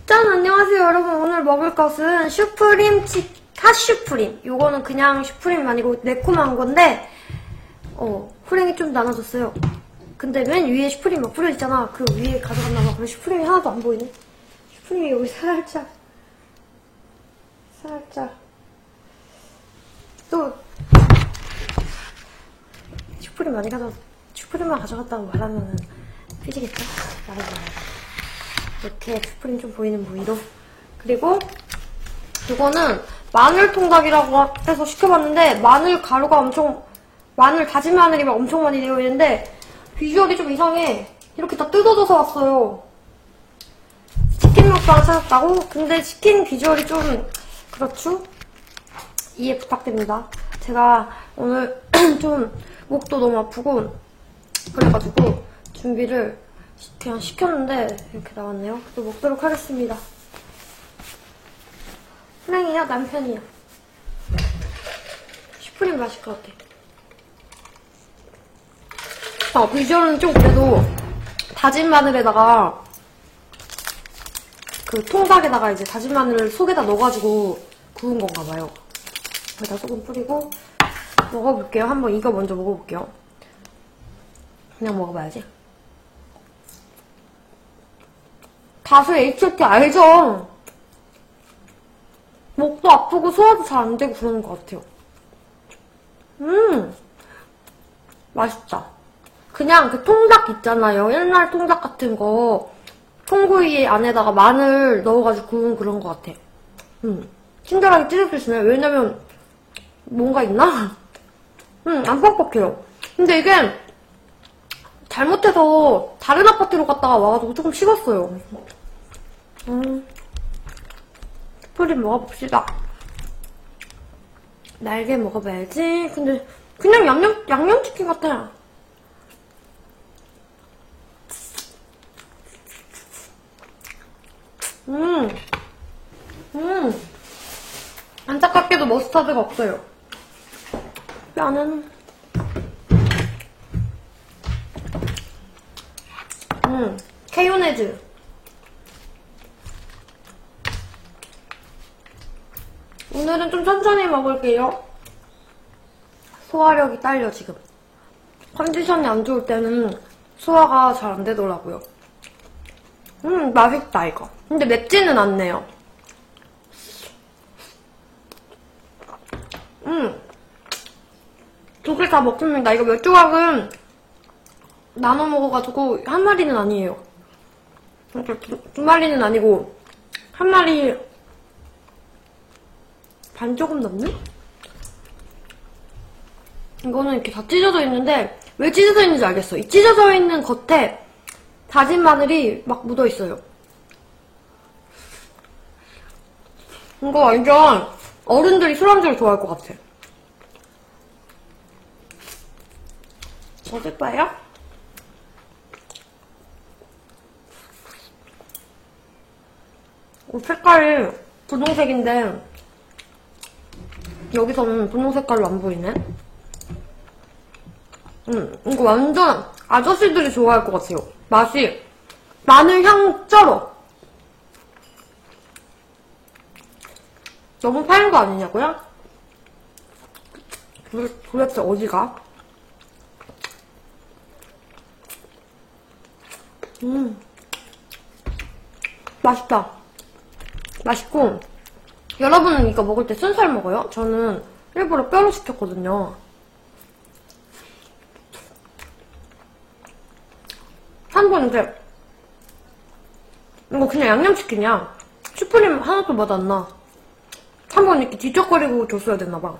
짠! 안녕하세요 여러분. 오늘 먹을 것은 슈프림 핫슈프림. 요거는 그냥 슈프림 아니고 매콤한 건데 후랭이 좀 나눠줬어요. 근데 맨 위에 슈프림 막 뿌려있잖아. 그 위에 가져갔나봐. 그래서 슈프림이 하나도 안 보이네. 슈프림이 여기 살짝 또 슈프림만 가져갔다고 말하면은 삐지겠죠? 말하지 말아요. 이렇게 슈프림 좀 보이는 부위로. 그리고 이거는 마늘 통닭이라고 해서 시켜봤는데 마늘 가루가 다진 마늘이 막 엄청 많이 되어 있는데 비주얼이 좀 이상해. 이렇게 다 뜯어져서 왔어요. 치킨 먹방 찾았다고? 근데 치킨 비주얼이 좀 그렇죠? 이해 부탁드립니다. 제가 오늘 좀 목도 너무 아프고 그래가지고 준비를 그냥 시켰는데 이렇게 나왔네요. 또 먹도록 하겠습니다. 후랭이야? 남편이야? 슈프림 맛일 것 같아. 비주얼은 좀 그래도 다진 마늘에다가 그 통닭에다가 이제 다진 마늘을 속에다 넣어가지고 구운 건가 봐요. 여기다 소금 뿌리고 먹어볼게요. 한번 이거 먼저 먹어볼게요. 그냥 먹어봐야지. 다수 HOT 알죠? 목도 아프고 소화도 잘 안 되고 그러는 것 같아요. 맛있다. 그냥 그 통닭 있잖아요. 옛날 통닭 같은 거 통구이 안에다가 마늘 넣어가지고 구운 그런 것 같아. 친절하게 찢어주시네요. 왜냐면 뭔가 있나? 안 뻑뻑해요. 근데 이게 잘못해서 다른 아파트로 갔다가 와가지고 조금 식었어요. 슈프림 먹어봅시다. 날개 먹어봐야지. 근데 그냥 양념치킨 같아. 안타깝게도 머스타드가 없어요. 뼈는 케요네즈. 오늘은 좀 천천히 먹을게요. 소화력이 딸려 지금. 컨디션이 안 좋을 때는 소화가 잘 안 되더라고요. 맛있다 이거. 근데 맵지는 않네요. 두 개 다 먹습니다. 이거 몇 조각은 나눠 먹어가지고 한 마리는 아니에요. 그러니까 두 마리는 아니고 한 마리 반 조금 넘네? 이거는 이렇게 다 찢어져 있는데 왜 찢어져 있는지 알겠어. 이 찢어져 있는 겉에 다진 마늘이 막 묻어 있어요. 이거 완전 어른들이 술안주를 좋아할 것 같아. 어떨 거예요? 색깔이 분홍색인데 여기서는 분홍 색깔로 안 보이네. 이거 완전 아저씨들이 좋아할 것 같아요. 맛이 마늘 향 쩔어. 너무 파인 거 아니냐고요? 도대체 어디가? 맛있다. 맛있고 여러분은 이거 먹을 때 순살 먹어요? 저는 일부러 뼈로 시켰거든요. 한번 이제 이거 그냥 양념치킨이야. 슈프림 하나도 맛 안 나. 한번 이렇게 뒤적거리고 줬어야 됐나봐.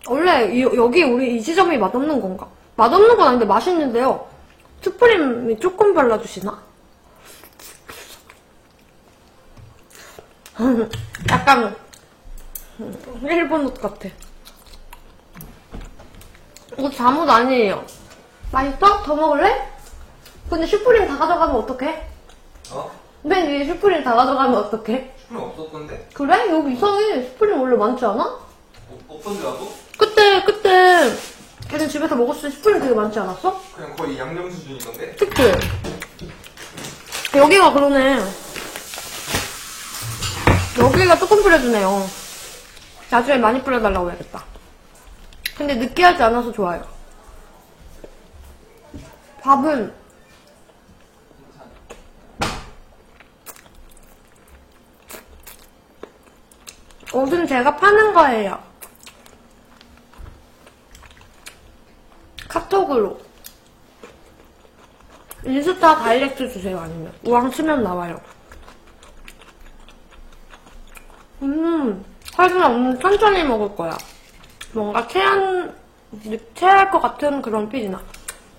원래 여기 우리 이 지점이 맛없는 건가? 맛없는 건 아닌데 맛있는데요. 슈프림이 조금 발라주시나? 약간 일본 옷 같아. 이거 잠옷 아니에요. 맛있어? 더 먹을래? 근데 슈프림 다 가져가면 어떡해? 맨 위에 슈프림 다 가져가면 어떡해? 슈프림 없었던데? 그래? 여기 이상해. 슈프림 원래 많지 않아? 없던데 나도? 그때 걔는 집에서 먹었을 때 슈프림 되게 많지 않았어? 그냥 거의 양념 수준이던데? 그치? 여기가 그러네. 여기가 조금 뿌려주네요. 나중에 많이 뿌려달라고 해야겠다. 근데 느끼하지 않아서 좋아요. 밥은 옷은 제가 파는 거예요. 카톡으로. 인스타 다이렉트 주세요. 아니면 우왕 치면 나와요. 하지만 오늘 천천히 먹을 거야. 뭔가 체할 것 같은 그런 필이나.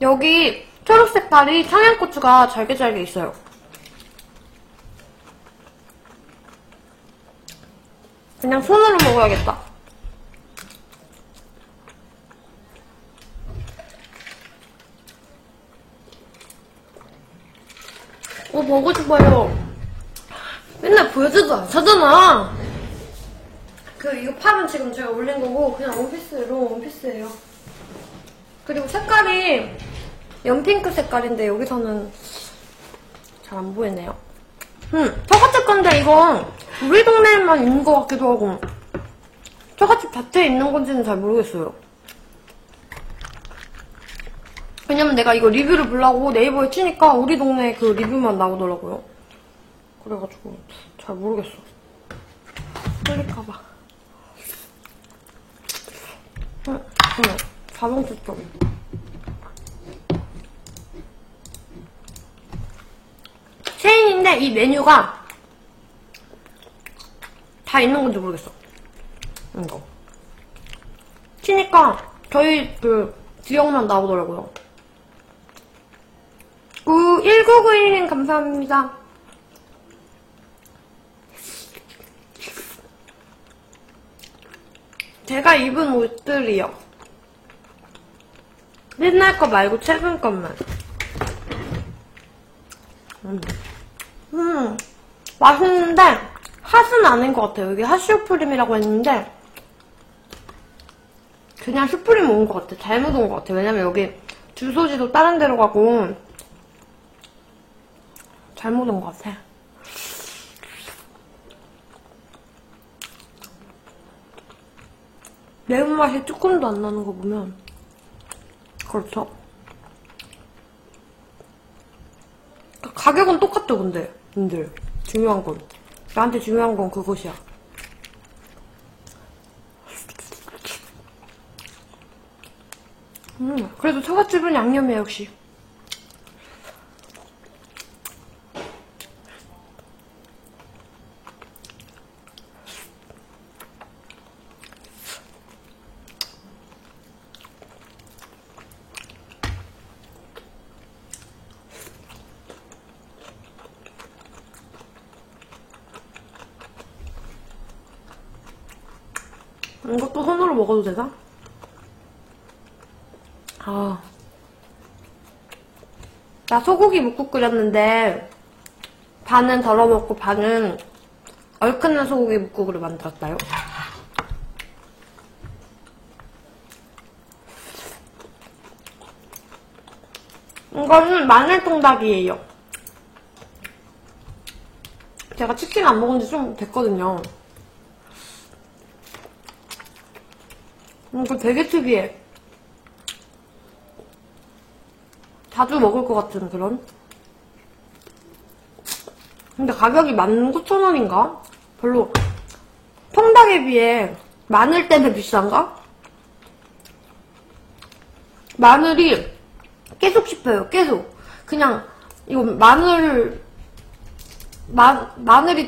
여기 초록 색깔이 청양고추가 잘게 잘게 있어요. 그냥 손으로 먹어야겠다. 먹고 싶어요. 맨날 보여줘도 안 사잖아. 이거 팔은 지금 제가 올린 거고, 그냥 원피스예요. 그리고 색깔이 연핑크 색깔인데, 여기서는 잘 안 보이네요. 처갓집 건데, 이거 우리 동네에만 있는 것 같기도 하고, 처갓집 자체에 있는 건지는 잘 모르겠어요. 왜냐면 내가 이거 리뷰를 보려고 네이버에 치니까 우리 동네 그 리뷰만 나오더라고요. 그래가지고 잘 모르겠어. 흘릴까봐. 잠깐만. 자동 추첨. 체인인데 이 메뉴가 다 있는 건지 모르겠어. 이거. 치니까 저희 그 지역만 나오더라고요. 1991님 감사합니다. 제가 입은 옷들이요. 옛날 거 말고 최근 것만. 맛있는데 핫은 아닌 것 같아요. 여기 핫 슈프림이라고 했는데 그냥 슈프림 온 것 같아. 잘못 온 것 같아. 왜냐면 여기 주소지도 다른 데로 가고 잘못 온 것 같아. 매운맛이 조금도 안 나는 거 보면 그렇죠. 가격은 똑같죠, 근데 님들. 중요한 건 나한테 중요한 건 그것이야. 그래도 처갓집은 양념이야 역시. 이것도 손으로 먹어도 되나? 나 소고기 묵국 끓였는데 반은 덜어 먹고 반은 얼큰한 소고기 묵국으로 만들었다요. 이거는 마늘통닭이에요. 제가 치킨 안 먹은 지 좀 됐거든요. 이거 되게 특이해. 자주 먹을 것 같은 그런? 근데 가격이 19,000원인가? 별로 통닭에 비해 마늘 때문에 비싼가? 마늘이 계속 씹혀요. 계속. 그냥 이거 마늘이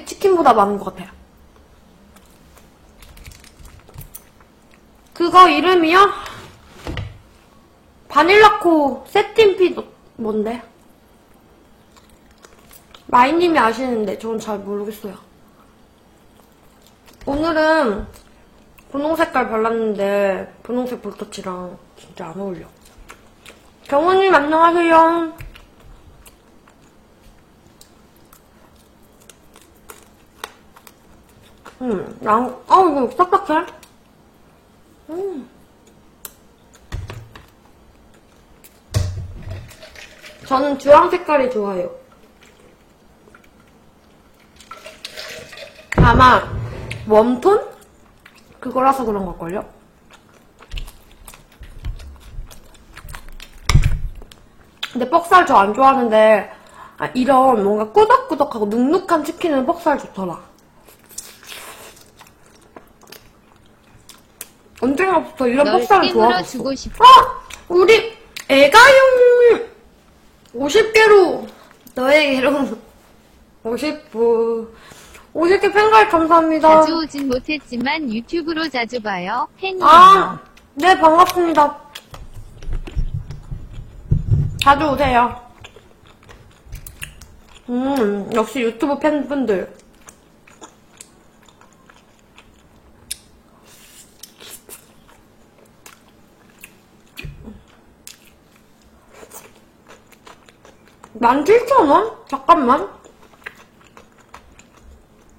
치킨보다 많은 것 같아요. 그거 이름이요? 바닐라코 세틴핏 뭔데? 마이님이 아시는데 저는 잘 모르겠어요. 오늘은 분홍 색깔 발랐는데 분홍색 볼터치랑 진짜 안 어울려. 경호님 안녕하세요. 이거 딱딱해. 저는 주황 색깔이 좋아요. 아마 웜톤? 그거라서 그런 걸걸요? 근데 뻑살 저 안 좋아하는데 이런 뭔가 꾸덕꾸덕하고 눅눅한 치킨은 뻑살 좋더라. 언젠가부터 이런 널 뻑살을 땡으로 좋아했어. 주고 싶어. 우리 애가용 50개로 너에게로 50개 팬가입 감사합니다. 자주 오진 못했지만 유튜브로 자주 봐요. 팬이에요. 네, 반갑습니다. 자주 오세요. 역시 유튜브 팬분들. $17,000원? 잠깐만.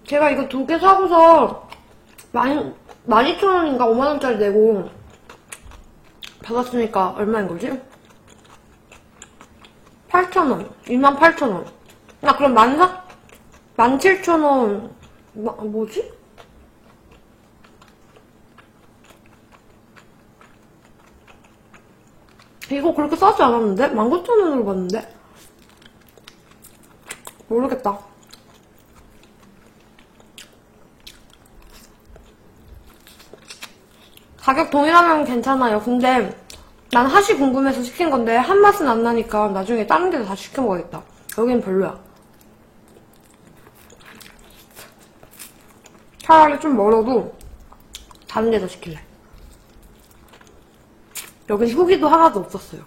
제가 이거 2개 사고서 12,000원인가 5만원짜리 내고 받았으니까 얼마인 거지? 8,000원. 28,000원. 나 그럼 17,000원. 뭐지? 이거 그렇게 싸지 않았는데? 19,000원으로 봤는데? 모르겠다. 가격 동일하면 괜찮아요. 근데 난 핫이 궁금해서 시킨 건데 한 맛은 안 나니까 나중에 다른 데서 다시 시켜 먹어야겠다. 여긴 별로야. 차라리 좀 멀어도 다른 데서 시킬래. 여긴 후기도 하나도 없었어요.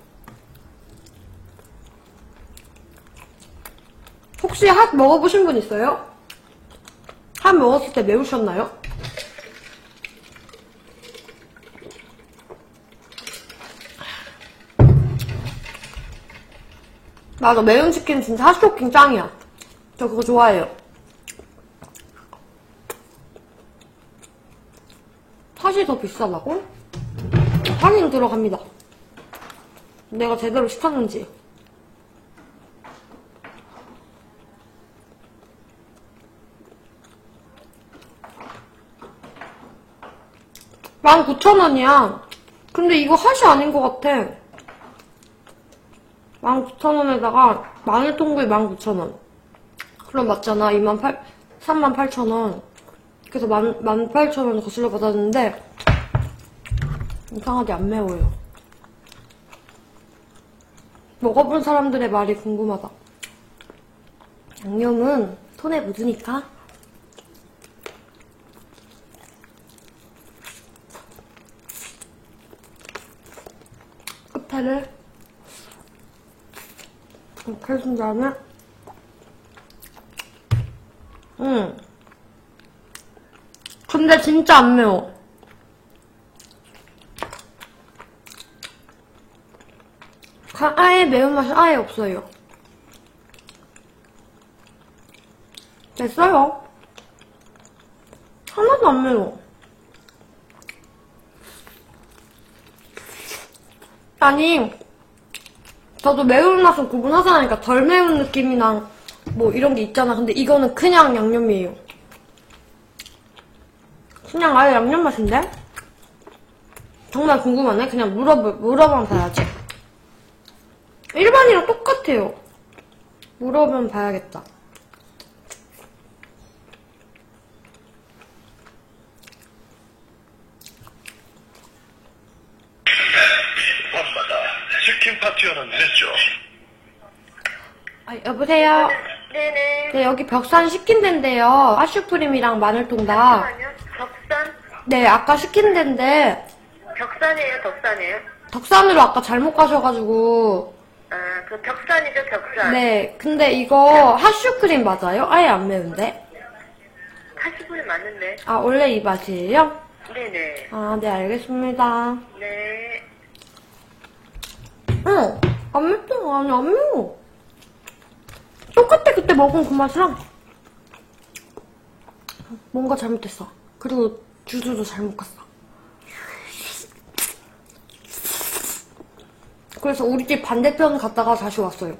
혹시 핫 먹어보신 분 있어요? 핫 먹었을 때 매우셨나요? 맞아, 매운 치킨 진짜 핫쇼킹 짱이야. 저 그거 좋아해요. 핫이 더 비싸다고? 확인 들어갑니다. 내가 제대로 시켰는지. 19,000원이야. 근데 이거 핫이 아닌 것 같아. 19,000원에다가 마늘통구이 19,000원. 그럼 맞잖아. 38,000원. 그래서 18,000원 거슬러 받았는데 이상하게 안 매워요. 먹어본 사람들의 말이 궁금하다. 양념은 손에 묻으니까. 끝에를 이렇게 해준 다음에 근데 진짜 안 매워. 아예 매운맛이 아예 없어요. 됐어요. 하나도 안 매워. 아니, 저도 매운맛은 구분하자니까 덜 매운 느낌이랑 뭐 이런 게 있잖아. 근데 이거는 그냥 양념이에요. 그냥 아예 양념 맛인데? 정말 궁금하네. 그냥 물어보면 봐야지. 일반이랑 똑같아요. 물어보면 봐야겠다. 밤마다 치킨 파티어는 냈죠. 여보세요? 네네. 네, 여기 벽산 시킨 데인데요. 아슈프림이랑 마늘통닭. 잠깐만요. 덕산? 네, 아까 시킨 데인데 덕산이에요, 덕산이에요? 덕산으로 아까 잘못 가셔가지고. 아, 그 덕산이죠, 덕산. 네, 근데 이거 핫슈크림 맞아요? 아예 안 매운데? 80분이 맞는데. 아, 원래 이 맛이에요? 네네. 아, 네, 알겠습니다. 네. 응, 안 맵다. 아니, 안 매워. 똑같아, 그때 먹은 그 맛이랑. 뭔가 잘못됐어. 그리고 주주도 잘못 갔어. 그래서 우리 집 반대편 갔다가 다시 왔어요.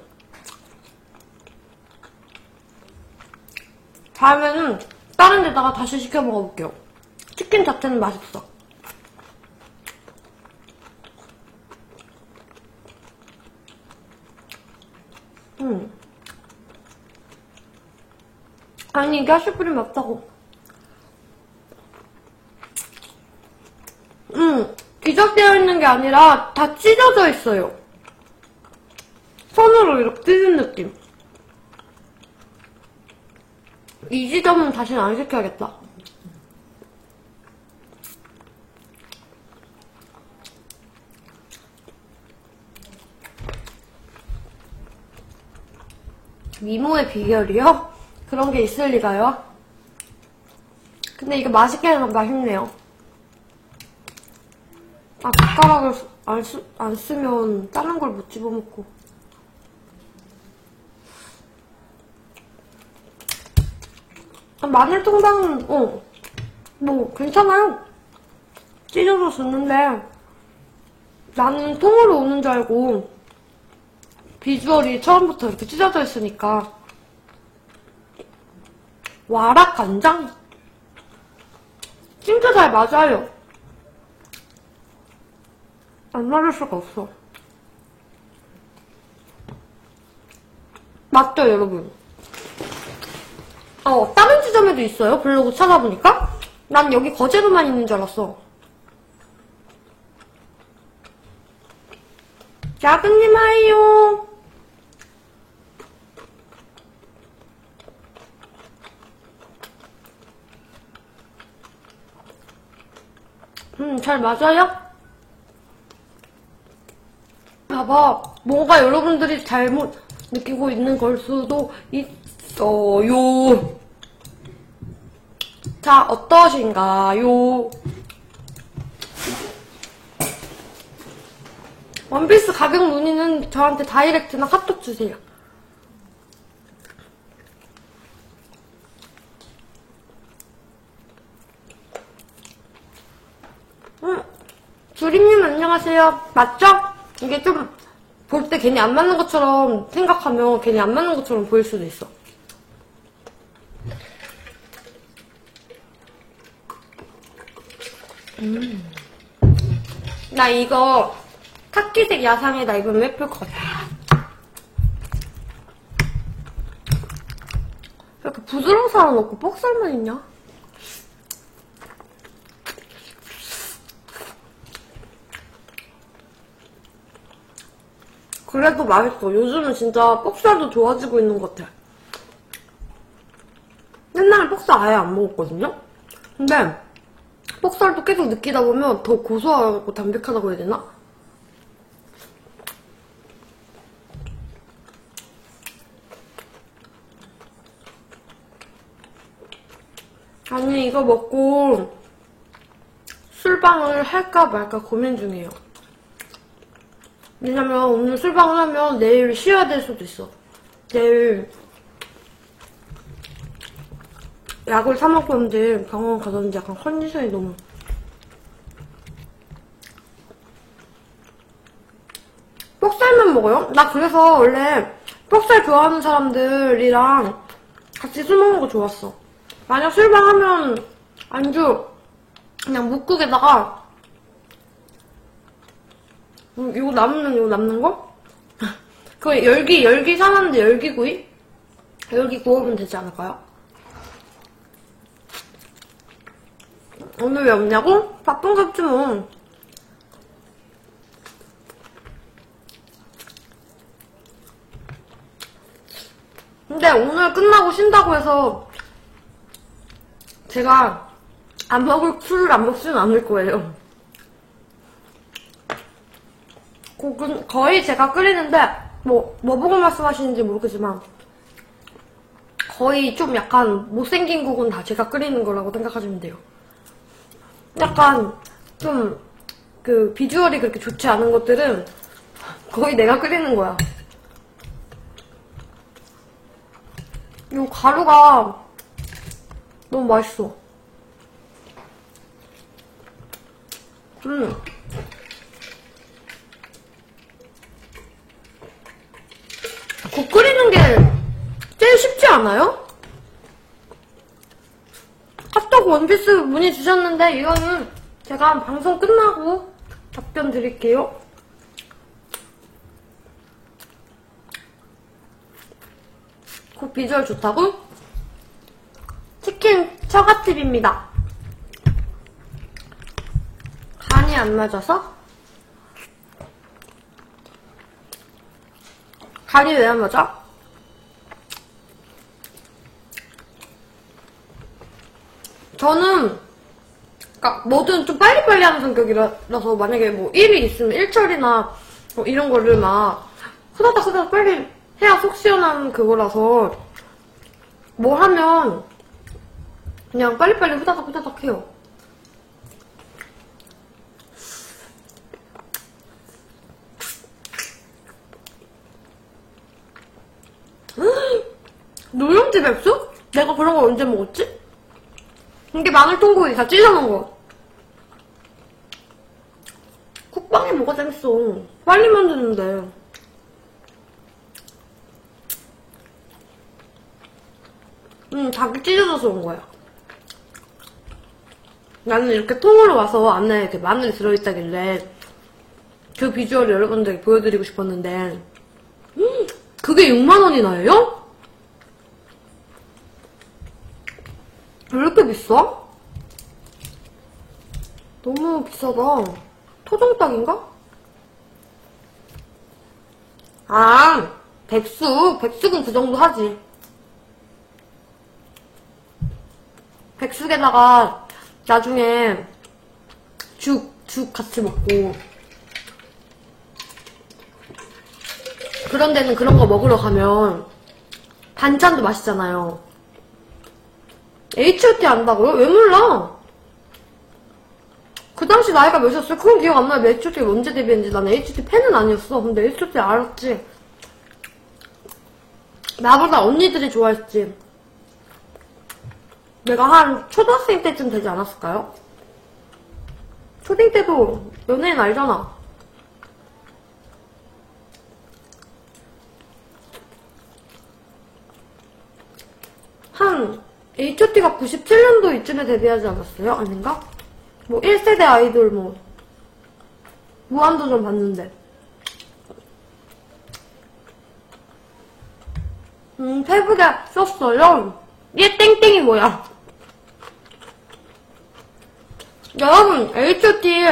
다음에는 다른 데다가 다시 시켜 먹어볼게요. 치킨 자체는 맛있어. 아니, 이게 하슈프림 맞다고. 뒤적되어 있는 게 아니라 다 찢어져 있어요. 손으로 이렇게 찢은 느낌. 이 지점은 다시는 안 시켜야겠다. 미모의 비결이요? 그런 게 있을 리가요? 근데 이거 맛있게는 맛있네요. 아, 젓가락을 안 쓰면 다른 걸 못 집어먹고. 아, 마늘 통닭은, 뭐, 괜찮아요. 찢어서 줬는데, 나는 통으로 오는 줄 알고, 비주얼이 처음부터 이렇게 찢어져 있으니까, 와락 간장? 진짜 잘 맞아요. 안 맞을 수가 없어. 맞죠, 여러분? 다른 지점에도 있어요. 블로그 찾아보니까. 난 여기 거제도만 있는 줄 알았어. 야근님 하이요. 잘 맞아요? 봐봐. 뭔가 여러분들이 잘못 느끼고 있는 걸 수도 있어요. 자, 어떠신가요? 원피스 가격 문의는 저한테 다이렉트나 카톡 주세요. 주림님 안녕하세요. 맞죠? 이게 좀 볼 때 괜히 안 맞는 것처럼 생각하면 괜히 안 맞는 것처럼 보일 수도 있어. 나 이거 카키색 야상에다 입으면 예쁠 것 같아. 이렇게 부드러운 사람 없고 뻑살만 있냐? 그래도 맛있어. 요즘은 진짜 뻑살도 좋아지고 있는 것 같아. 옛날에 뻑살 아예 안 먹었거든요? 근데 뻑살도 계속 느끼다 보면 더 고소하고 담백하다고 해야 되나? 아니, 이거 먹고 술방을 할까 말까 고민 중이에요. 왜냐면 오늘 술방을 하면 내일 쉬어야 될 수도 있어. 내일 약을 사 먹었는데 병원 가서는지 약간 컨디션이 너무 뻑살만 먹어요? 나 그래서 원래 뻑살 좋아하는 사람들이랑 같이 술 먹는 거 좋았어. 만약 술방 하면 안주 그냥 묵국에다가 이거 남는 거? 그 열기 사놨는데 열기구이? 열기 구우면 되지 않을까요? 오늘 왜 없냐고? 바쁜 갑지 뭐. 근데 오늘 끝나고 쉰다고 해서 제가 술을 안 먹지는 않을 거예요. 거의 제가 끓이는데 뭐 보고 말씀하시는지 모르겠지만 거의 좀 약간 못생긴 국은 다 제가 끓이는 거라고 생각하시면 돼요. 약간 좀 그 비주얼이 그렇게 좋지 않은 것들은 거의 내가 끓이는 거야. 이 가루가 너무 맛있어. 국 끓이는 게 제일 쉽지 않아요? 원피스 문의 주셨는데 이거는 제가 방송 끝나고 답변 드릴게요. 그 비주얼 좋다고? 치킨 처갓집입니다. 간이 안 맞아서? 간이 왜 안 맞아? 저는 그러니까 뭐든 좀 빨리빨리 하는 성격이라서 만약에 뭐 일이 있으면 일처리나 뭐 이런 거를 막 후다닥 빨리 해야 속 시원한 그거라서 뭐 하면 그냥 빨리빨리 후다닥 해요. 노량진 백숙? 내가 그런 걸 언제 먹었지? 이게 마늘 통고기 다 찢어놓은 거. 국방에 뭐가 재밌어. 빨리 만드는데. 닭이 찢어져서 온 거야. 나는 이렇게 통으로 와서 안에 이렇게 마늘이 들어있다길래 그 비주얼을 여러분들에게 보여드리고 싶었는데 그게 6만원이나 해요? 왜 이렇게 비싸? 너무 비싸다. 토종닭인가? 아, 백숙은 그 정도 하지. 백숙에다가 나중에 죽 같이 먹고. 그런 데는 그런 거 먹으러 가면 반찬도 맛있잖아요. H.O.T 안다고요? 왜 몰라? 그 당시 나이가 몇이었어요? 그건 기억 안 나요. H.O.T가 언제 데뷔했는지. 나는 H.O.T 팬은 아니었어. 근데 H.O.T 알았지. 나보다 언니들이 좋아했지. 내가 한 초등학생 때쯤 되지 않았을까요? 초딩 때도 연예인 알잖아. 한 H.O.T가 97년도 이쯤에 데뷔하지 않았어요? 아닌가? 뭐 1세대 아이돌 뭐 무한도전 봤는데. 페북에 썼어요. 얘 땡땡이 뭐야? 여러분 H.O.T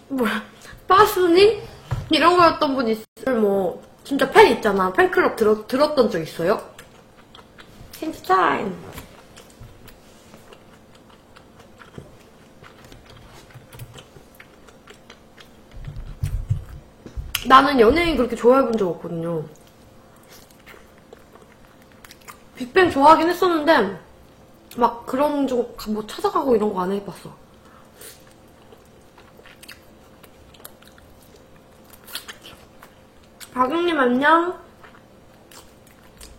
뭐야 빠순이? 이런 거였던 분 있어요? 뭐 진짜 팬 있잖아. 팬클럽 들었던 적 있어요? 힌트 타임. 나는 연예인 그렇게 좋아해본 적 없거든요. 빅뱅 좋아하긴 했었는데 막 그런 쪽 뭐 찾아가고 이런 거 안 해봤어. 박용님 안녕.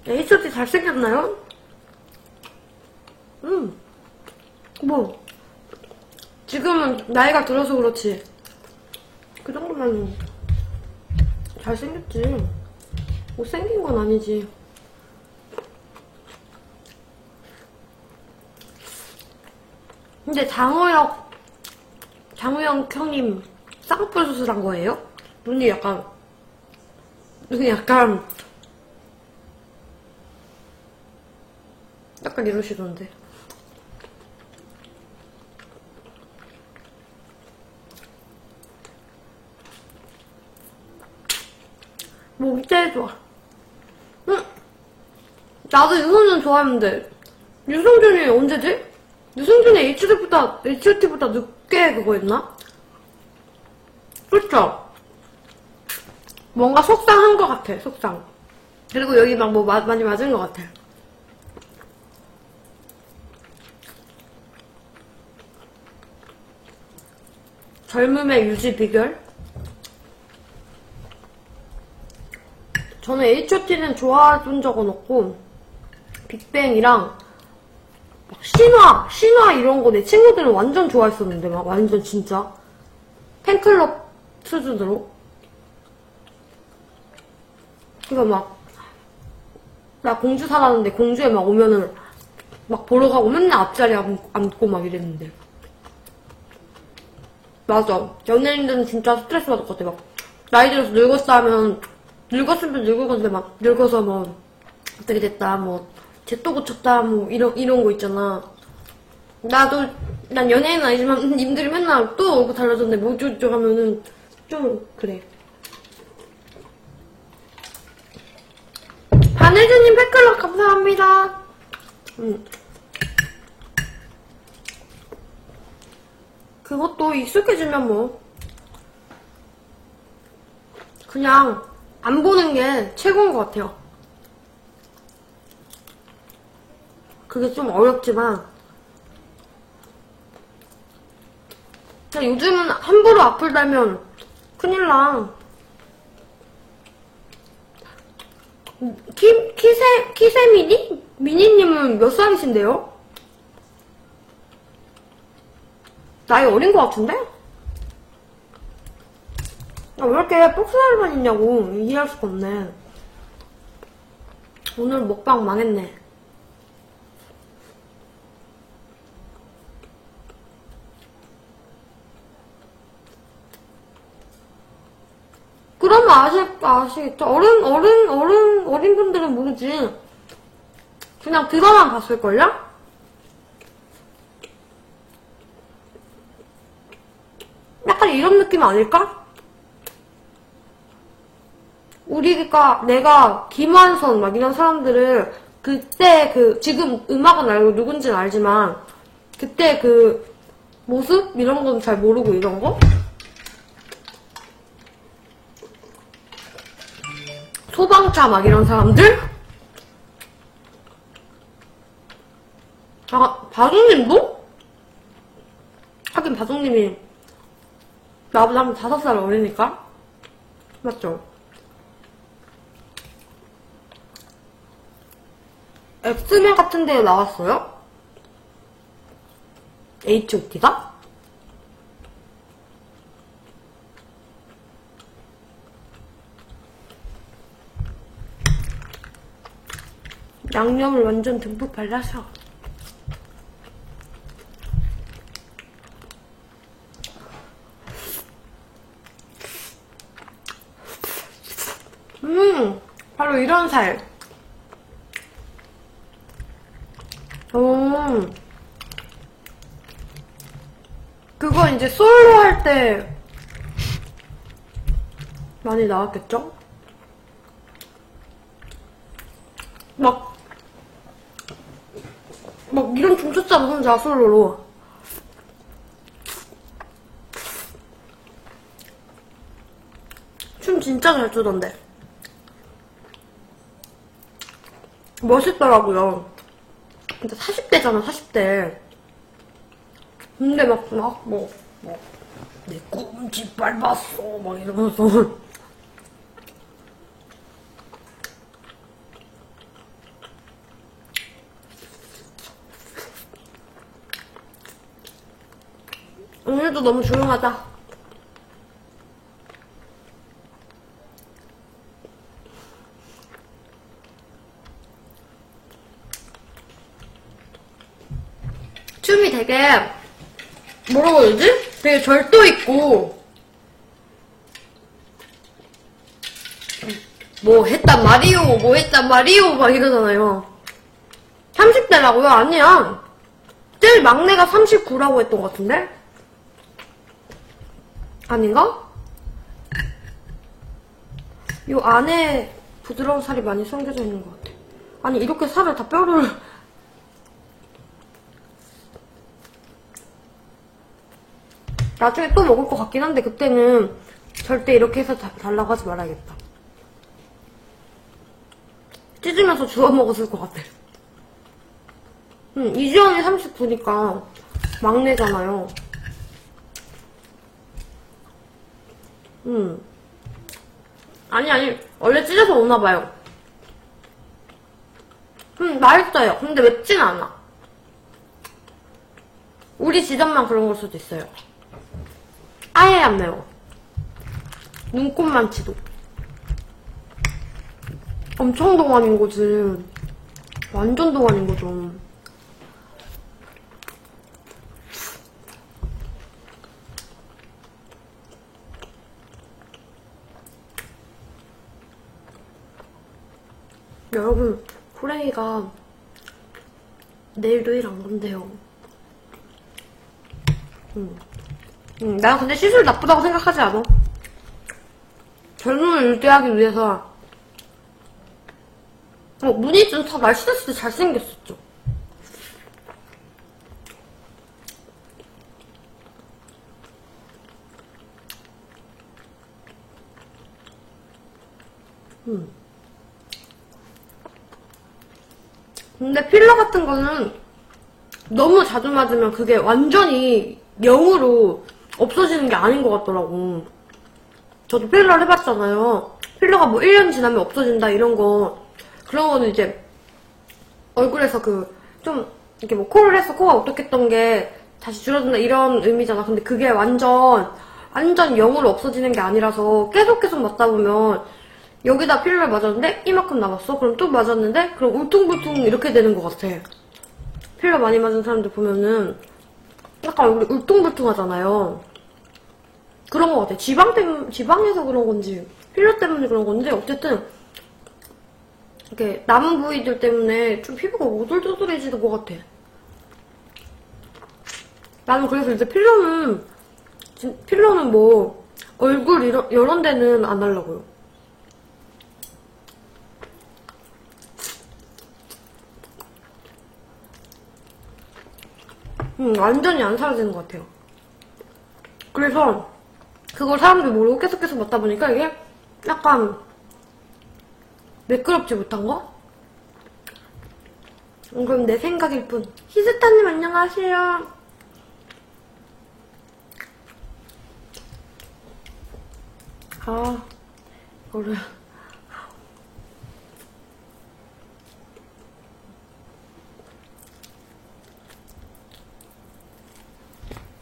H.O.T 잘생겼나요? 뭐 지금은 나이가 들어서 그렇지 그 정도면 잘생겼지. 못생긴 건 아니지. 근데 장우혁 형님 쌍꺼풀 수술한 거예요? 눈이 약간 이러시던데. 목이 제일 좋아. 나도 유승준 좋아했는데 유승준이 언제지? 유승준이 H.O.T보다 늦게 그거 했나? 그렇죠? 뭔가 속상한 것 같아. 속상. 그리고 여기 막 뭐 많이 맞은 것 같아. 젊음의 유지 비결? 저는 H.O.T는 좋아해본 적은 없고 빅뱅이랑 막 신화 이런 거 내 친구들은 완전 좋아했었는데 막 완전 진짜 팬클럽 수준으로. 그니까 막 나 공주 살았는데 공주에 막 오면은 막 보러 가고 맨날 앞자리 앉고 막 이랬는데. 맞아. 연예인들은 진짜 스트레스 받을 것 같아. 막 나이 들어서 늙었어 하면 늙었으면 늙은 건데 막 늙어서 뭐 어떻게 됐다 뭐 쟤 또 고쳤다 뭐 이런 거 있잖아. 난 연예인은 아니지만 님들이 맨날 또 얼굴 달라졌네 뭐 어쩌고 하면은 좀 그래. 반혜주님 팬클럽 감사합니다. 그것도 익숙해지면 뭐 그냥 안 보는 게 최고인 것 같아요. 그게 좀 어렵지만 그냥 요즘은 함부로 악플 달면 큰일 나. 키세미니? 미니님은 몇 살이신데요? 나이 어린 것 같은데? 왜 이렇게 복수살만 있냐고 이해할 수가 없네. 오늘 먹방 망했네. 그러면 아시겠죠? 어린 분들은 모르지. 그냥 드라마만 봤을걸요? 약간 이런 느낌 아닐까? 내가 김완선 막 이런 사람들을 그때 지금 음악은 알고 누군지는 알지만 그때 모습? 이런 건 잘 모르고 이런 거? 소방차 막 이런 사람들? 바둑님도? 하긴 바둑님이 나보다 한 5살 어리니까? 맞죠? 엑스맨 같은 데에 나왔어요? H.O.T가? 양념을 완전 듬뿍 발라서 바로 이런 살. 그거 이제 솔로 할 때 많이 나왔겠죠? 막 이런 춤 췄잖아, 혼자 솔로로. 춤 진짜 잘 추던데. 멋있더라고요. 근데 40대잖아, 40대. 근데 내 꼼지 밟았어, 막 이러면서. 오늘도 너무 조용하다. 춤이 되게 뭐라고 해야 되지? 되게 절도 있고 뭐 했단 말이오 막 이러잖아요. 30대라고요? 아니야. 제일 막내가 39라고 했던 것 같은데? 아닌가? 요 안에 부드러운 살이 많이 숨겨져 있는 것 같아. 아니 이렇게 살을 다 뼈를 나중에 또 먹을 것 같긴 한데 그때는 절대 이렇게 해서 달라고 하지 말아야겠다. 찢으면서 주워 먹었을 것 같아. 이지연이 39니까 막내잖아요. 아니 원래 찢어서 오나봐요. 맛있어요. 근데 맵진 않아. 우리 지점만 그런 걸 수도 있어요. 아예 안 매워. 눈곱만 치도. 엄청 동안인 거지. 완전 동안인 거죠. 여러분, 호랭이가 내일도 일 안 간대요. 나 근데 시술 나쁘다고 생각하지 않아. 젊음을 유지하기 위해서. 문희 좀 다 날씬했을 때 잘생겼었죠. 근데 필러 같은 거는 너무 자주 맞으면 그게 완전히 0으로 없어지는 게 아닌 것 같더라고. 저도 필러를 해봤잖아요. 필러가 뭐 1년 지나면 없어진다 이런 거. 그런 거는 이제 얼굴에서 좀 이렇게 뭐 코를 해서 코가 어떻겠던 게 다시 줄어든다 이런 의미잖아. 근데 그게 완전 0으로 없어지는 게 아니라서 계속 맞다 보면 여기다 필러를 맞았는데 이만큼 남았어? 그럼 또 맞았는데? 그럼 울퉁불퉁 이렇게 되는 것 같아. 필러 많이 맞은 사람들 보면은 약간 얼굴이 울퉁불퉁하잖아요. 그런 것 같아. 지방에서 그런 건지 필러 때문에 그런 건지 어쨌든 이렇게 남은 부위들 때문에 좀 피부가 오돌도돌해지는 것 같아. 나는 그래서 이제 필러는 뭐 얼굴 이런 데는 안 하려고요. 완전히 안 사라지는 것 같아요. 그래서 그걸 사람들이 모르고 계속 먹다 보니까 이게 약간 매끄럽지 못한 거? 그럼 내 생각일 뿐. 히스타님 안녕하세요. 이거를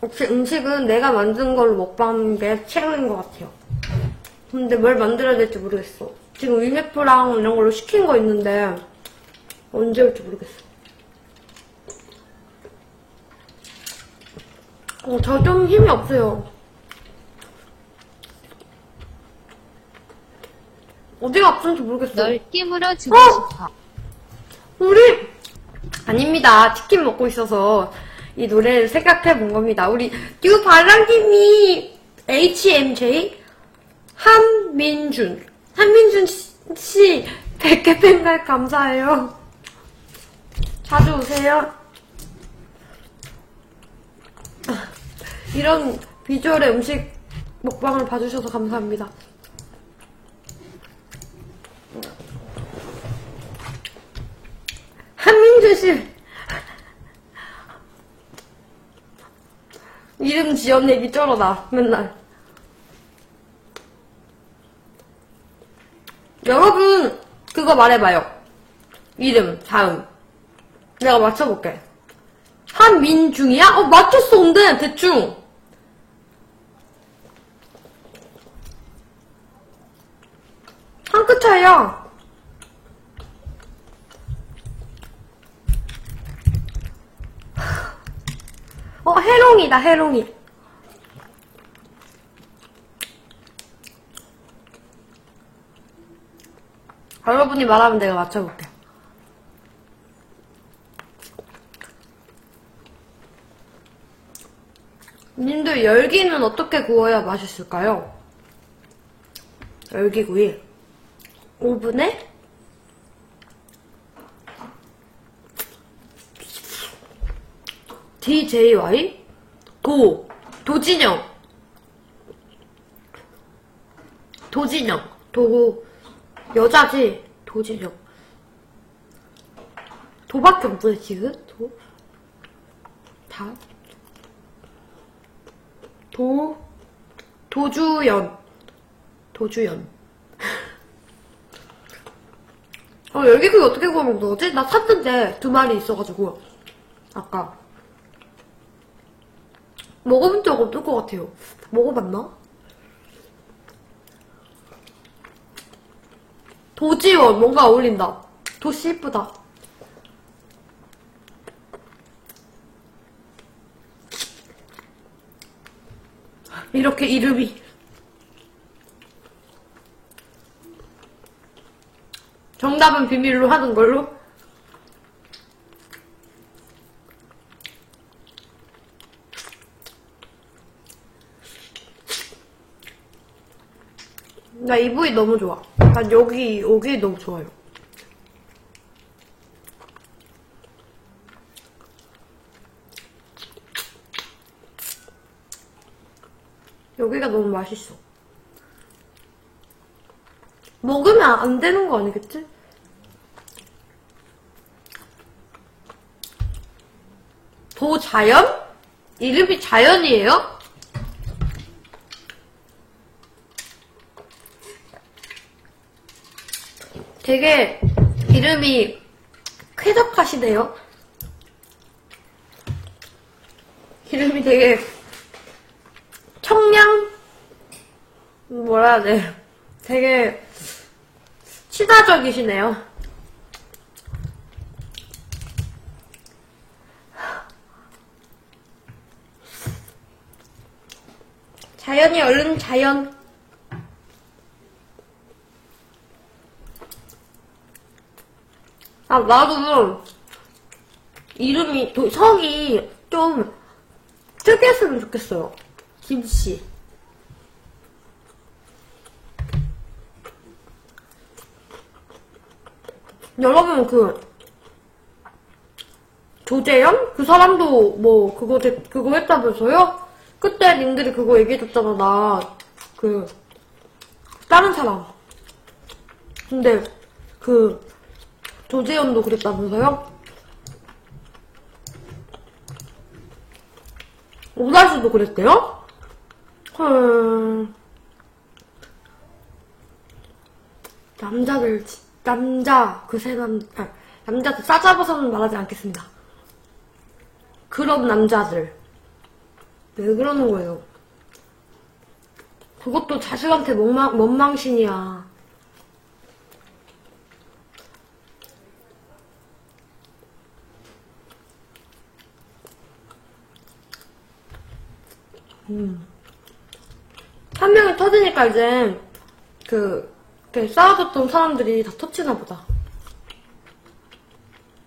역시 음식은 내가 만든 걸로 먹방하는 게 최고인 것 같아요. 근데 뭘 만들어야 될지 모르겠어. 지금 위메프랑 이런 걸로 시킨 거 있는데 언제 올지 모르겠어. 저 좀 힘이 없어요. 어디가 아픈지 모르겠어. 널 깨물어 주고 싶어. 우리 아닙니다. 치킨 먹고 있어서 이 노래를 생각해 본 겁니다. 우리 뉴바람님이 HMJ 한민준 씨 100개 팬가입 감사해요. 자주 오세요. 이런 비주얼의 음식 먹방을 봐주셔서 감사합니다. 한민준 씨 이름 지어내기 쩔어다 맨날. 여러분 그거 말해봐요. 이름 다음 내가 맞춰볼게. 한민중이야? 맞췄어. 근데 대충 한 끗 차이야. 해롱이다. 해롱이. 여러분이 말하면 내가 맞춰볼게. 님들 열기는 어떻게 구워야 맛있을까요? 열기구이 오븐에 DJY 도진영 여자지. 도진영 도밖에 없네 지금. 도주연 열기구이 어떻게 구워 먹는 거지? 나 샀는데 2마리 있어가지고 아까 먹어본 적 없을 것 같아요. 먹어봤나? 도지원 뭔가 어울린다. 도씨 이쁘다. 이렇게 이름이 정답은 비밀로 하는 걸로. 나 이 부위 너무 좋아. 난 여기 너무 좋아요. 여기가 너무 맛있어. 먹으면 안 되는 거 아니겠지? 도자연? 이름이 자연이에요? 되게 이름이 쾌적하시네요. 이름이 되게 청량? 뭐라 해야 돼. 되게 친화적이시네요. 자연이 얼른 자연. 아, 나도 이름이, 성이 좀 특이했으면 좋겠어요. 김씨. 여러분, 조재현? 그 사람도 뭐, 그거 했다면서요? 그때 님들이 그거 얘기해줬잖아, 다른 사람. 근데, 조재현도 그랬다면서요? 오다시도 그랬대요? 헐. 남자들 싸잡아서는 말하지 않겠습니다. 그런 남자들. 왜 그러는 거예요? 그것도 자식한테 원망신이야. 한 명이 터지니까 이제 이렇게 싸워줬던 사람들이 다 터치나 보다.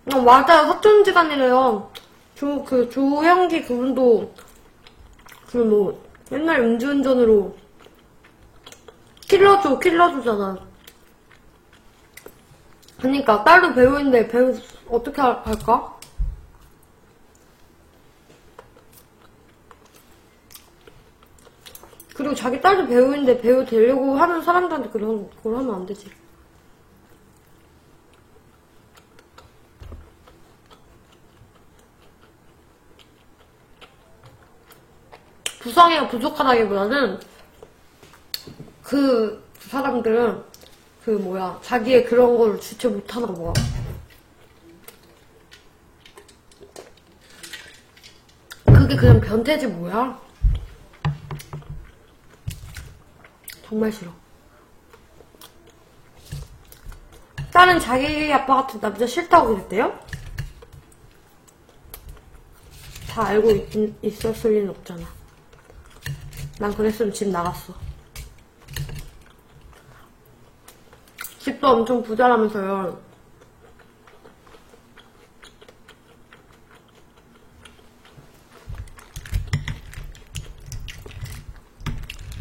맞아요. 사촌지간이래요. 조형기 그분도 옛날 음주운전으로 킬러조잖아. 그니까 딸도 배우인데 배우 어떻게 할까? 그리고 자기 딸도 배우인데 배우 되려고 하는 사람들한테 그걸 하면 안 되지. 구성애가 부족하다기보다는 그 사람들은 자기의 그런 걸 주체 못하나 봐. 그게 그냥 변태지 뭐야? 정말 싫어. 딸은 자기 아빠 같은 남자 싫다고 그랬대요? 다 알고 있었을 리는 없잖아. 난 그랬으면 집 나갔어. 집도 엄청 부자라면서요.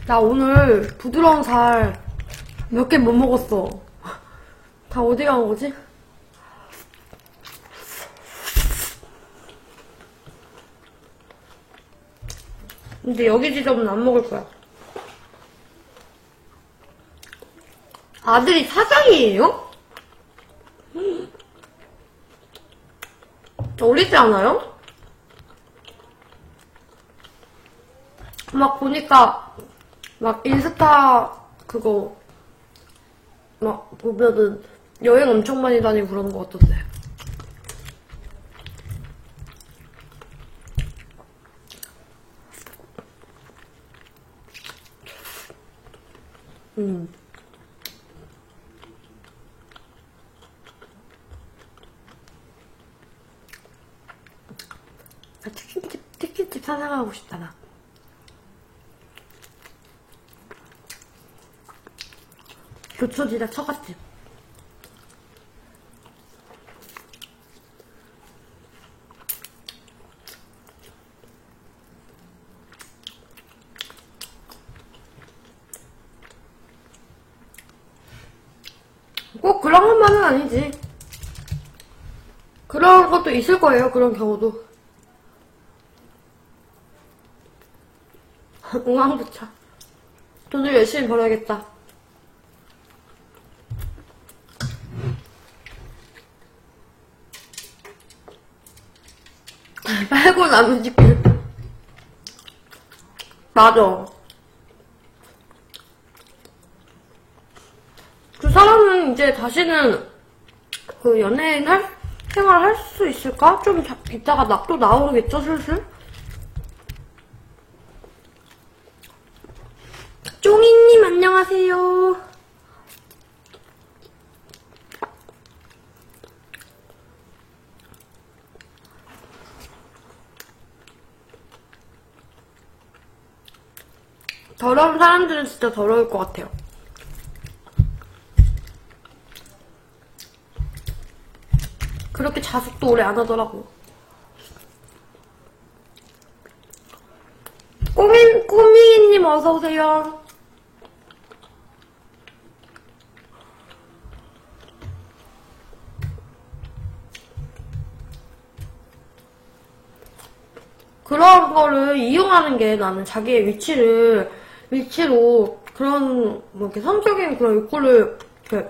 나 오늘 부드러운 살 몇 개 못 먹었어. 다 어디 간 거지? 근데 여기 지점은 안 먹을 거야. 아들이 사장이에요? 어리지 않아요? 막 보니까 막 인스타 그거 막 보면은 여행 엄청 많이 다니고 그러는 것 같던데. 나 치킨집 사장하고 싶다, 나. 교촌지대 처갓집. 꼭 그런 것만은 아니지. 그런 것도 있을 거예요, 그런 경우도. 웅황부차. 돈을 열심히 벌어야겠다. 빨고 나면 치킨. 맞아. 그 사람은 이제 다시는 그 연예인 생활 할 수 있을까? 좀 이따가 또 나오겠죠, 슬슬? 쫑이님, 안녕하세요. 더러운 사람들은 진짜 더러울 것 같아요. 그렇게 자숙도 오래 안 하더라고. 꼬미님 어서오세요. 그런 거를 이용하는 게 나는 자기의 위치로 그런, 뭐, 이렇게 성적인 그런 욕구를, 이렇게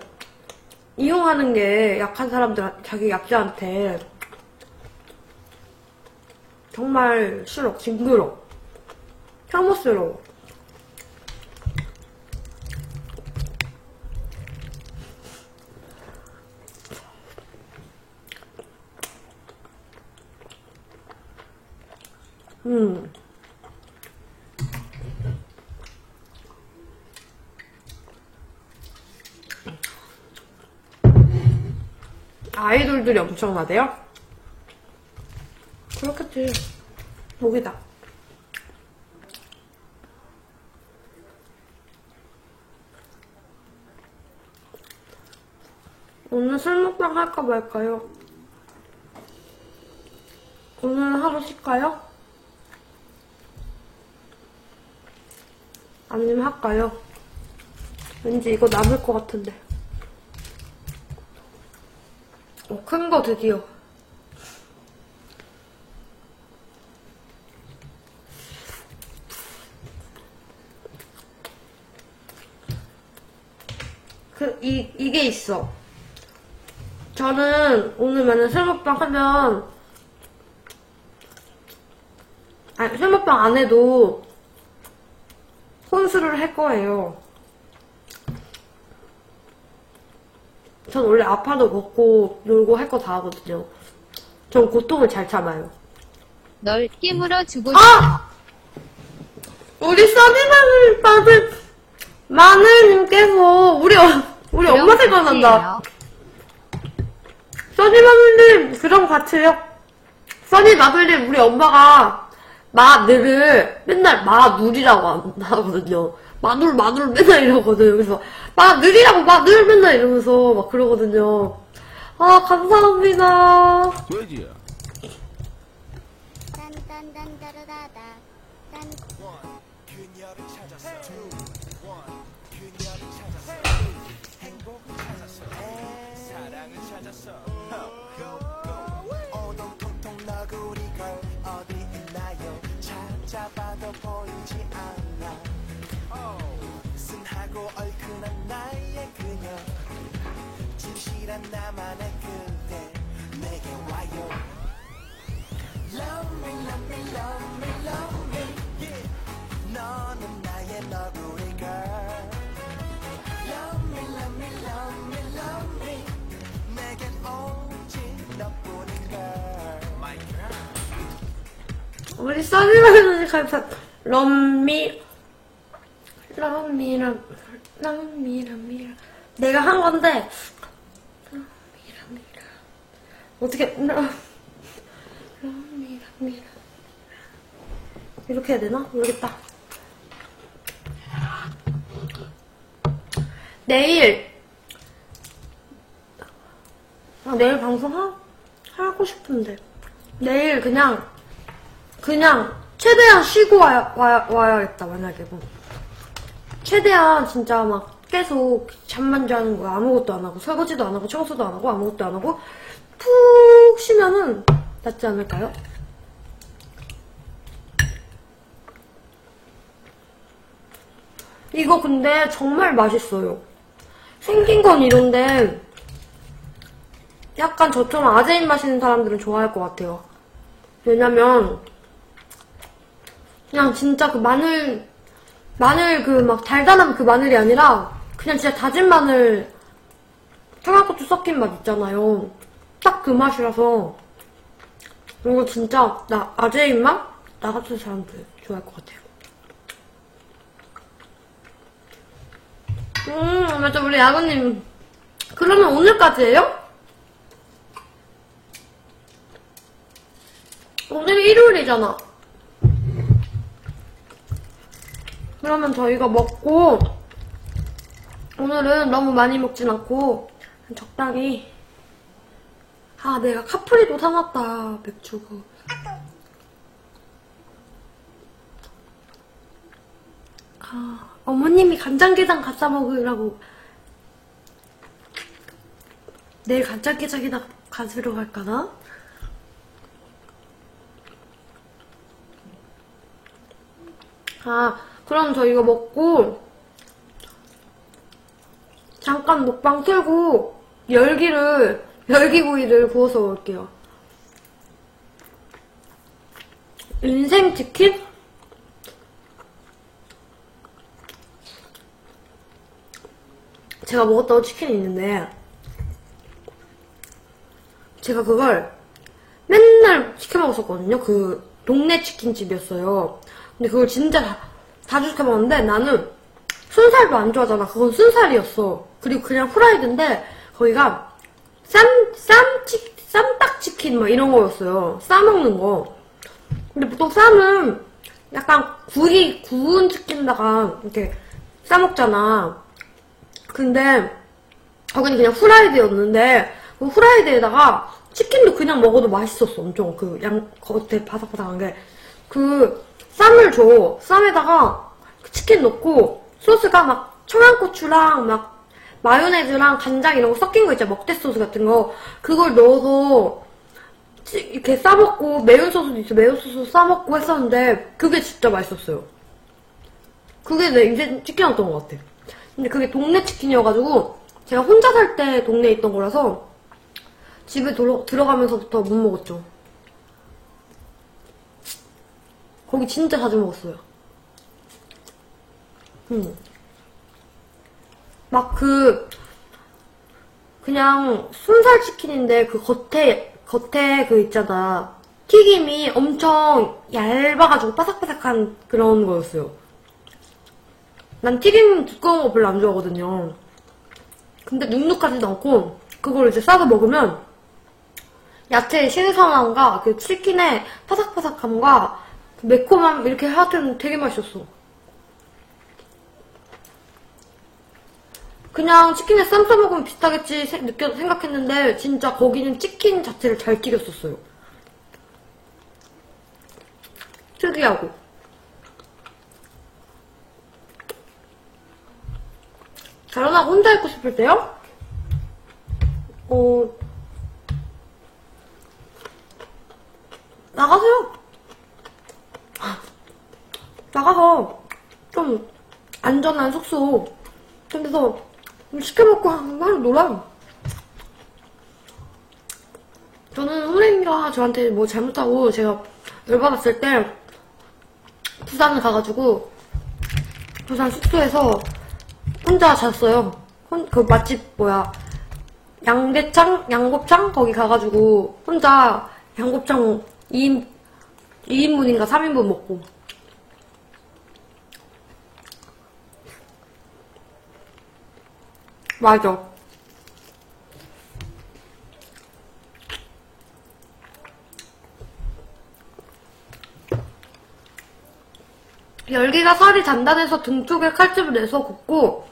이용하는 게 약한 사람들, 자기 약자한테 정말 싫어. 징그러. 혐오스러워. 아이돌들이 엄청나대요? 그렇겠지. 목이다. 오늘 술 먹방 할까 말까요? 오늘 하루 쉴까요? 아니면 할까요? 왠지 이거 남을 것 같은데. 큰 거 드디어. 이게 있어. 저는 오늘 만약 술 먹방 하면, 아니, 술 먹방 안 해도 혼술을 할 거예요. 전 원래 아파도 먹고 놀고 할 거 다 하거든요. 전 고통을 잘 참아요. 널 깨물어 주고 아! 우리 써니마늘 받은 마늘님께서 우리 엄마 생각난다. 써니마늘님 그럼 같이요. 써니마늘님 우리 엄마가 마늘을 맨날 마눌이라고 하거든요. 마눌 맨날 이러거든요. 그래서 마늘이라고 마늘 맨날 이러면서 막 그러거든요. 아 감사합니다. 돼지야. 딴딴딴따르다다 딴 그녀를 찾았어. 그녀를 찾았어. 행복 찾았어. 사랑을 찾았어. 오동통통 너구리 걸 어디 있나요? 찾아봐도 보이지 않아. 순하고 얼큰한 나의 그녀, 진실한 나만의 그대 내게 와요. Love me, love me, love me, love me, yeah. 너는 나의 너구리 girl. Love me, love me, love me, love me. 내겐 오직 너뿐인 girl. My girl. 우리 써니마늘님 감사. 럼미. 내가 한 건데 어떻게 이렇게 해야 되나? 모르겠다. 내일 내일 방송 하고 싶은데 내일 그냥 최대한 쉬고 와야겠다. 만약에 뭐 최대한 진짜 막 계속 잠만 자는 거야. 아무것도 안 하고, 설거지도 안 하고, 청소도 안 하고, 아무것도 안 하고, 푹 쉬면은 낫지 않을까요? 이거 근데 정말 맛있어요. 생긴 건 이런데 약간 저처럼 아재 입맛 있는 사람들은 좋아할 것 같아요. 왜냐면 그냥 진짜 그 마늘 그 막 달달한 그 마늘이 아니라 그냥 진짜 다진 마늘 청양고추 섞인 맛 있잖아요. 딱 그 맛이라서 이거 진짜 나 아재 입맛? 나 같은 사람들 좋아할 것 같아요. 맞아, 우리 야구님. 그러면 오늘까지예요? 오늘이 일요일이잖아. 그러면 저희가 먹고, 오늘은 너무 많이 먹진 않고, 적당히. 아, 내가 카프리도 사놨다, 맥주고. 아, 어머님이 간장게장 갖다 먹으라고. 내일 간장게장이나 가지러 갈까나? 아, 그럼 저 이거 먹고 잠깐 먹방 틀고 열기구이를 구워서 먹을게요. 인생 치킨? 제가 먹었던 치킨이 있는데 제가 그걸 맨날 시켜 먹었었거든요. 그 동네 치킨집이었어요. 근데 그걸 진짜 자주 시켜 먹었는데 나는 순살도 안 좋아하잖아. 그건 순살이었어. 그리고 그냥 프라이드인데 거기가 쌈딱치킨 막 이런 거였어요. 싸먹는 거. 근데 보통 쌈은 약간 구운 치킨에다가 이렇게 싸먹잖아. 근데 거기는 그냥 프라이드였는데 그 프라이드에다가 치킨도 그냥 먹어도 맛있었어. 엄청 그 겉에 바삭바삭한 게. 그 쌈을 줘. 쌈에다가 치킨 넣고 소스가 막 청양고추랑 막 마요네즈랑 간장 이런 거 섞인 거 있잖아. 먹대 소스 같은 거. 그걸 넣어서 이렇게 싸먹고 매운 소스도 있어. 매운 소스 싸먹고 했었는데 그게 진짜 맛있었어요. 그게 내 인생 치킨이었던 것 같아. 근데 그게 동네 치킨이어가지고 제가 혼자 살 때 동네에 있던 거라서 집에 들어가면서부터 못 먹었죠. 거기 진짜 자주 먹었어요. 막 그냥 순살 치킨인데 그 겉에 그 있잖아. 튀김이 엄청 얇아가지고 바삭바삭한 그런 거였어요. 난 튀김 두꺼운 거 별로 안 좋아하거든요. 근데 눅눅하지도 않고 그걸 이제 싸서 먹으면 야채의 신선함과 그 치킨의 바삭바삭함과 그 매콤함 이렇게 하여튼 되게 맛있었어. 그냥 치킨에 쌈 싸먹으면 비슷하겠지 생각했는데 진짜 거기는 치킨 자체를 잘 튀겼었어요. 특이하고. 결혼하고 혼자 있고 싶을 때요? 나가세요. 나가서 좀 안전한 숙소 좀 데서 좀 시켜먹고 하루 놀아요. 저는 선생님과 저한테 뭐 잘못하고 제가 열받았을 때 부산을 가가지고 부산 숙소에서 혼자 잤어요. 그 맛집 뭐야 양곱창 거기 가가지고 혼자 양곱창 2인분인가 3인분 먹고. 맞아. 열기가 살이 단단해서 등 쪽에 칼집을 내서 굽고.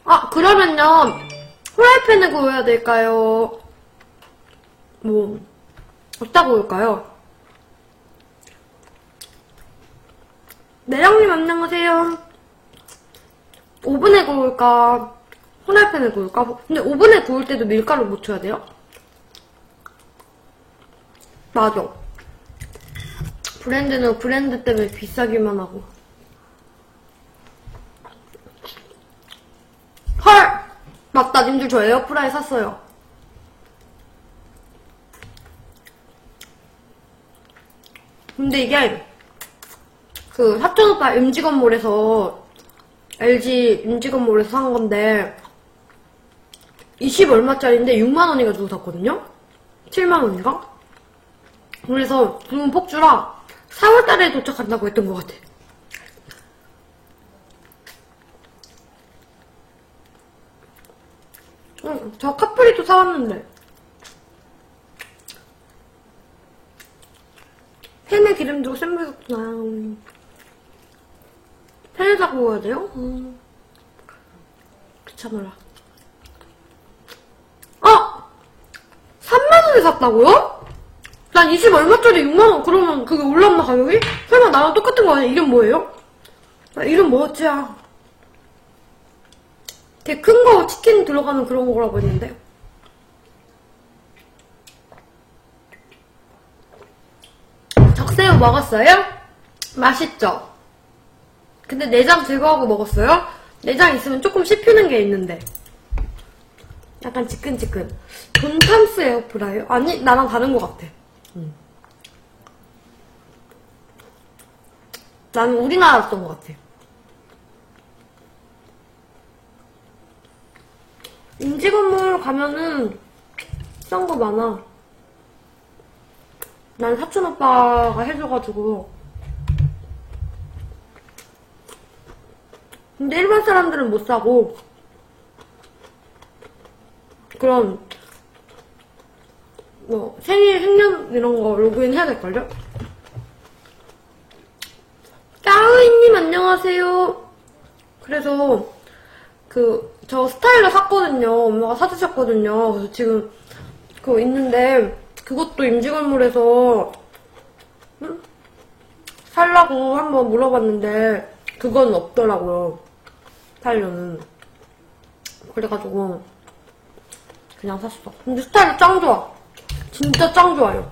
아, 그러면요 프라이팬에 구워야 될까요? 뭐 어디다 구울까요? 매랑님 안녕하세요. 오븐에 구울까 후라이팬에 구울까? 근데 오븐에 구울 때도 밀가루 묻혀야 돼요? 맞아. 브랜드는 브랜드 때문에 비싸기만 하고. 헐! 맞다, 님들 저 에어프라이 샀어요. 근데 이게 그 사촌오빠 임직원몰에서 LG 임직원몰에서 산 건데 20 얼마짜리인데 6만원인가 주고 샀거든요? 7만원인가? 그래서 주문 폭주라 4월달에 도착한다고 했던 것 같아. 저 카프리도 사왔는데 팬에 기름 두고 센 불에 굽구나. 팬에다 구워야 돼요? 귀찮아라. 3만원에 샀다고요? 난 20 얼마짜리 6만원. 그러면 그게 올랐나 가격이? 설마 나랑 똑같은 거 아니야? 이름 뭐예요? 이름 뭐였지? 되게 큰 거 치킨 들어가는 그런 거라고 했는데. 적새우 먹었어요? 맛있죠? 근데 내장 제거하고 먹었어요? 내장 있으면 조금 씹히는 게 있는데 약간 지끈지끈. 돈탐스 에어프라이어? 아니, 나랑 다른 것 같아. 나는 우리나라였던 것 같아. 임직원몰 가면은 싼 거 많아. 난 사촌오빠가 해줘가지고. 근데 일반 사람들은 못 사고 그럼 뭐 생일, 생년 이런 거 로그인 해야 될걸요? 까우이님 안녕하세요. 그래서 저 스타일러 샀거든요. 엄마가 사주셨거든요. 그래서 지금 그거 있는데 그것도 임직원몰에서 살라고 한번 물어봤는데 그건 없더라고요. 스타일러는. 그래가지고 그냥 샀어. 근데 스타일러 짱 좋아. 진짜 짱 좋아요.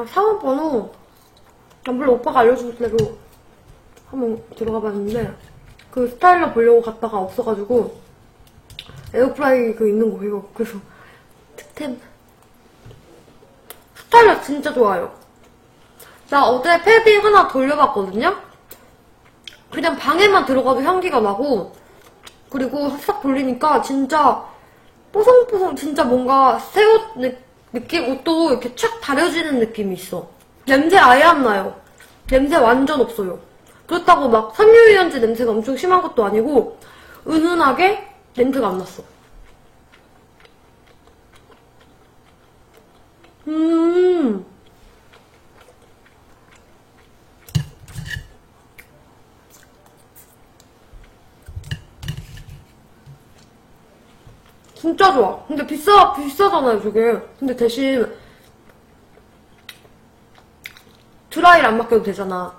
사원번호 물론 오빠가 알려줄 때로 한번 들어가 봤는데 그 스타일러 보려고 갔다가 없어가지고 에어프라이 있는 거예요. 그래서 득템. 스타일러 진짜 좋아요. 나 어제 패딩 하나 돌려봤거든요? 그냥 방에만 들어가도 향기가 나고 그리고 싹 돌리니까 진짜 뽀송뽀송 진짜 뭔가 새 옷 느낌? 옷도 이렇게 촥 다려지는 느낌이 있어. 냄새 아예 안 나요. 냄새 완전 없어요. 그렇다고 막 섬유유연제 냄새가 엄청 심한 것도 아니고 은은하게 냄새가 안 났어. 진짜 좋아. 근데 비싸잖아요, 저게. 근데 대신 드라이를 안 맡겨도 되잖아.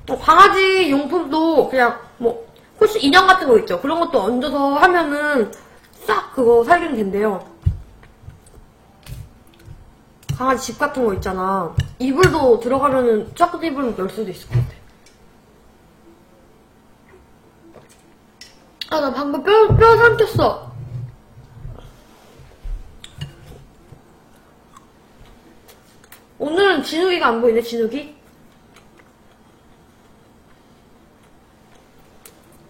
강아지 용품도 그냥 뭐 혹시 인형 같은 거 있죠? 그런 것도 얹어서 하면은 싹 그거 살균 된대요. 강아지 집 같은 거 있잖아. 이불도 들어가면은 쫙 이불 열 수도 있을 것 같아. 나 방금 뼈 삼켰어. 오늘은 진욱이가 안 보이네, 진욱이.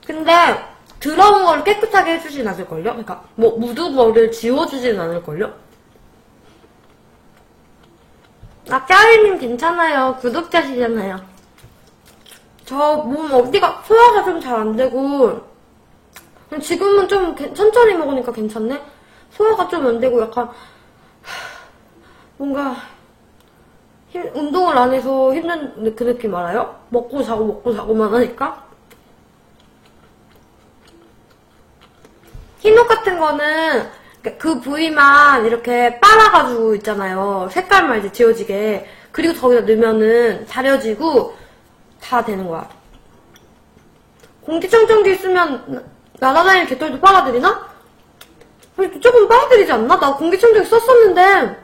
근데 더러운 걸 깨끗하게 해주진 않을걸요? 그러니까 뭐 묻은 거를 지워주진 않을걸요? 까리님 괜찮아요. 구독자시잖아요. 저 몸 어디가 소화가 좀 잘 안 되고 지금은 좀 천천히 먹으니까 괜찮네? 소화가 좀 안 되고 약간 뭔가 운동을 안 해서 힘든 그 느낌 알아요? 먹고 자고만 하니까? 흰옷 같은 거는 그 부위만 이렇게 빨아가지고 있잖아요. 색깔만 이제 지워지게. 그리고 저기다 넣으면은 다려지고 다 되는 거야. 공기청정기 있으면 날아다니는 개털도 빨아들이나? 조금 빨아들이지 않나? 나 공기청정기 썼었는데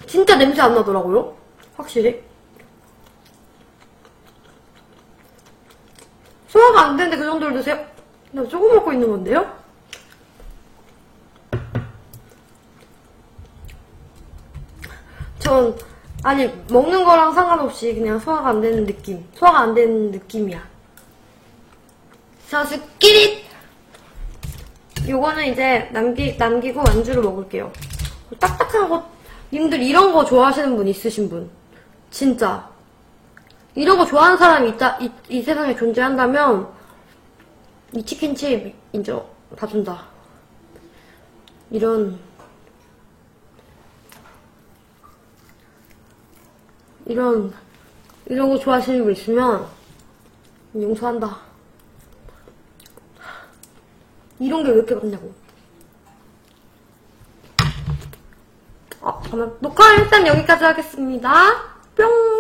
진짜 냄새 안 나더라고요. 확실히. 소화가 안 되는데 그 정도로 드세요? 나 조금 먹고 있는 건데요? 전 아니 먹는 거랑 상관없이 그냥 소화가 안 되는 느낌. 소화가 안 되는 느낌이야. 자, 스끼릿! 요거는 이제 남기고 안주로 먹을게요. 딱딱한 거, 님들 이런 거 좋아하시는 분 있으신 분. 진짜. 이런 거 좋아하는 사람이 이 세상에 존재한다면, 이 치킨칩 인정, 봐준다. 이런 거 좋아하시는 분 있으면, 용서한다. 이런 게 왜 이렇게 많냐고. 잠깐만. 녹화 일단 여기까지 하겠습니다. 뿅!